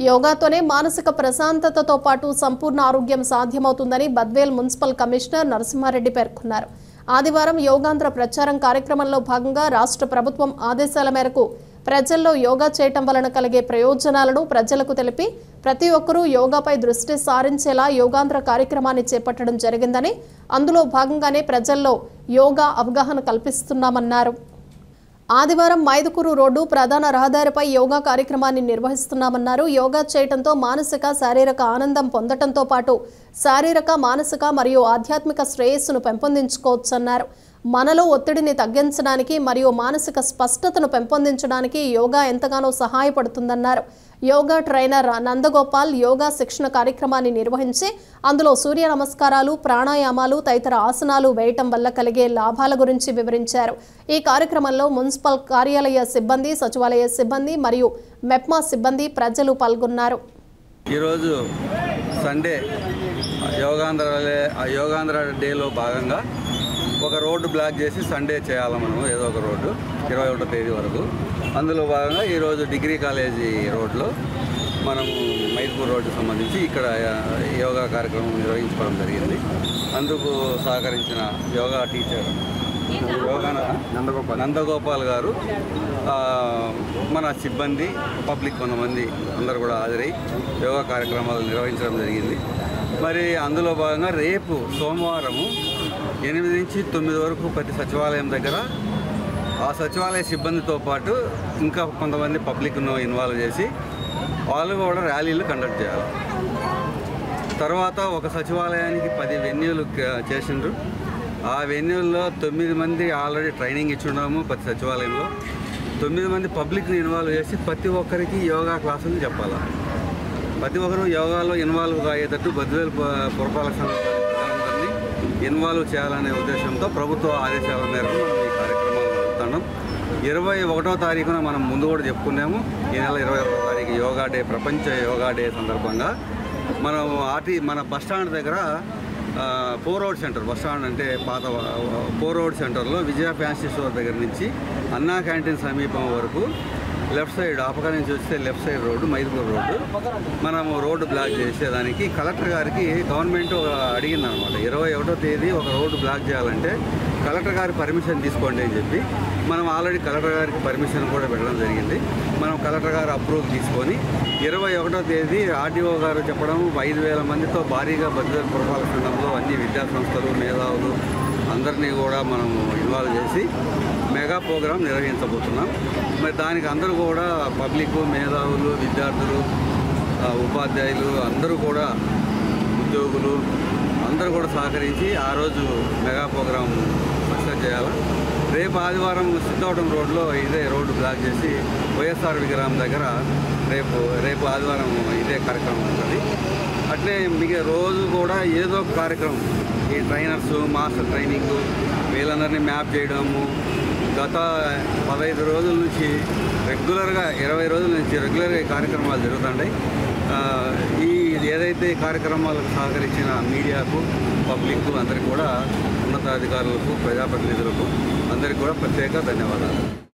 యోగాతోనే మానసిక ప్రశాంతతతో పాటు సంపూర్ణ ఆరోగ్యం సాధ్యమవుతుందని బద్వేల్ మున్సిపల్ కమిషనర్ నరసింహారెడ్డి పేర్కొన్నారు. ఆదివారం యోగాంధ్ర ప్రచారం కార్యక్రమంలో భాగంగా రాష్ట్ర ప్రభుత్వం ఆదేశాల మేరకు ప్రజల్లో యోగా చేయటం వలన కలిగే ప్రయోజనాలను ప్రజలకు తెలిపి ప్రతి ఒక్కరూ యోగాపై దృష్టి సారించేలా యోగాంధ్ర కార్యక్రమాన్ని చేపట్టడం జరిగిందని, అందులో భాగంగానే ప్రజల్లో యోగా అవగాహన కల్పిస్తున్నామన్నారు. ఆదివారం మైదుకూరు రోడ్డు ప్రధాన రహదారిపై యోగా కార్యక్రమాన్ని నిర్వహిస్తున్నామన్నారు. యోగా చేయడంతో మానసిక శారీరక ఆనందం పొందడంతో పాటు శారీరక మానసిక మరియు ఆధ్యాత్మిక శ్రేయస్సును పెంపొందించుకోవచ్చన్నారు. మనలో ఒత్తిడిని తగ్గించడానికి మరియు మానసిక స్పష్టతను పెంపొందించడానికి యోగా ఎంతగానో సహాయపడుతుందన్నారు. యోగా ట్రైనర్ నందగోపాల్ యోగా శిక్షణ కార్యక్రమాన్ని నిర్వహించి అందులో సూర్య నమస్కారాలు, ప్రాణాయామాలు తదితర ఆసనాలు వేయటం వల్ల కలిగే లాభాల గురించి వివరించారు. ఈ కార్యక్రమంలో మున్సిపల్ కార్యాలయ సిబ్బంది, సచివాలయ సిబ్బంది మరియు మెప్మా సిబ్బంది ప్రజలు పాల్గొన్నారు. ఈరోజు సండే యోగాంధ్ర డేలో భాగంగా ఒక రోడ్డు బ్లాక్ చేసి సండే చేయాలి మనం, ఏదో ఒక రోడ్డు 21వ తేదీ వరకు. అందులో భాగంగా ఈరోజు డిగ్రీ కాలేజీ రోడ్లో మనము మైదుకూరు రోడ్డుకు సంబంధించి ఇక్కడ యోగా కార్యక్రమం నిర్వహించుకోవడం జరిగింది. అందుకు సహకరించిన యోగా టీచర్ నందగోపాల్ గారు, మన సిబ్బంది, పబ్లిక్ కొంతమంది అందరూ కూడా హాజరై యోగా కార్యక్రమాలు నిర్వహించడం జరిగింది. మరి అందులో భాగంగా రేపు సోమవారము 8 నుంచి 9 వరకు ప్రతి సచివాలయం దగ్గర ఆ సచివాలయ సిబ్బందితో పాటు ఇంకా కొంతమంది పబ్లిక్ను ఇన్వాల్వ్ చేసి వాళ్ళు కూడా ర్యాలీలు కండక్ట్ చేయాలి. తర్వాత ఒక సచివాలయానికి 10 వెన్యూలు చేసిండ్రు. ఆ వెన్యూల్లో 9 మంది ఆల్రెడీ ట్రైనింగ్ ఇచ్చున్నాము. ప్రతి సచివాలయంలో 9 మంది పబ్లిక్ని ఇన్వాల్వ్ చేసి ప్రతి ఒక్కరికి యోగా క్లాసులు చెప్పాలి. ప్రతి ఒక్కరూ యోగాలో ఇన్వాల్వ్ అయ్యేటట్టు బద్వేల్ పురపాలక సంఘం ఇన్వాల్వ్ చేయాలనే ఉద్దేశంతో ప్రభుత్వ ఆదేశాల మేరకు మనం ఈ కార్యక్రమాలు జరుపుతున్నాం. 21వ తారీఖున మనం ముందు కూడా చెప్పుకున్నాము. ఈ నెల 21వ తారీఖు యోగా డే, ప్రపంచ యోగా డే సందర్భంగా మనం మన బస్టాండ్ దగ్గర 4 రోడ్ సెంటర్, బస్టాండ్ అంటే పాత 4 రోడ్ సెంటర్లో విజయ ఫ్యాన్సీ స్టోర్ దగ్గర నుంచి అన్నా క్యాంటీన్ సమీపం వరకు లెఫ్ట్ సైడ్ ఆపక నుంచి వస్తే left side road Mydukur road మనము రోడ్డు బ్లాక్ చేసేదానికి కలెక్టర్ గారికి గవర్నమెంట్ అడిగిందనమాట. 21వ తేదీ ఒక రోడ్డు బ్లాక్ చేయాలంటే కలెక్టర్ గారి పర్మిషన్ తీసుకోండి అని చెప్పి మనం ఆల్రెడీ కలెక్టర్ గారికి పర్మిషన్ కూడా పెట్టడం జరిగింది. మనం కలెక్టర్ గారు అప్రూవల్ తీసుకొని 21వ తేదీ ఆర్డీఓ గారు చెప్పడం 5,000 మందితో భారీగా బద్వేల్ పురపాలక సంఘంలో అన్ని విద్యా సంస్థలు, మేధావులు అందరినీ కూడా మనము ఇన్వాల్వ్ చేసి మెగా ప్రోగ్రాం నిర్వహించబోతున్నాం. మరి దానికి అందరూ కూడా పబ్లిక్, మేధావులు, విద్యార్థులు, ఉపాధ్యాయులు అందరూ కూడా, ఉద్యోగులు అందరూ కూడా సహకరించి ఆ రోజు మెగా ప్రోగ్రాం సక్సెస్ చేయాలి. రేపు ఆదివారం సిద్ధవటం రోడ్లో ఇదే రోడ్డు బ్లాక్ చేసి వైఎస్ఆర్ విగ్రహం దగ్గర రేపు ఆదివారం ఇదే కార్యక్రమం ఉంటుంది. అట్లే మీకు రోజు కూడా ఏదో ఒక కార్యక్రమం, ఈ ట్రైనర్స్, మాస్టర్ ట్రైనింగ్ వీళ్ళందరినీ మ్యాప్ చేయడము, గత 15 రోజుల నుంచి రెగ్యులర్గా 20 రోజుల నుంచి రెగ్యులర్గా ఈ కార్యక్రమాలు జరుగుతుంటాయి. ఏదైతే కార్యక్రమాలకు సహకరించిన మీడియాకు, పబ్లిక్ అందరికీ కూడా, ఉన్నతాధికారులకు, ప్రజాప్రతినిధులకు అందరికీ కూడా ప్రత్యేక ధన్యవాదాలు.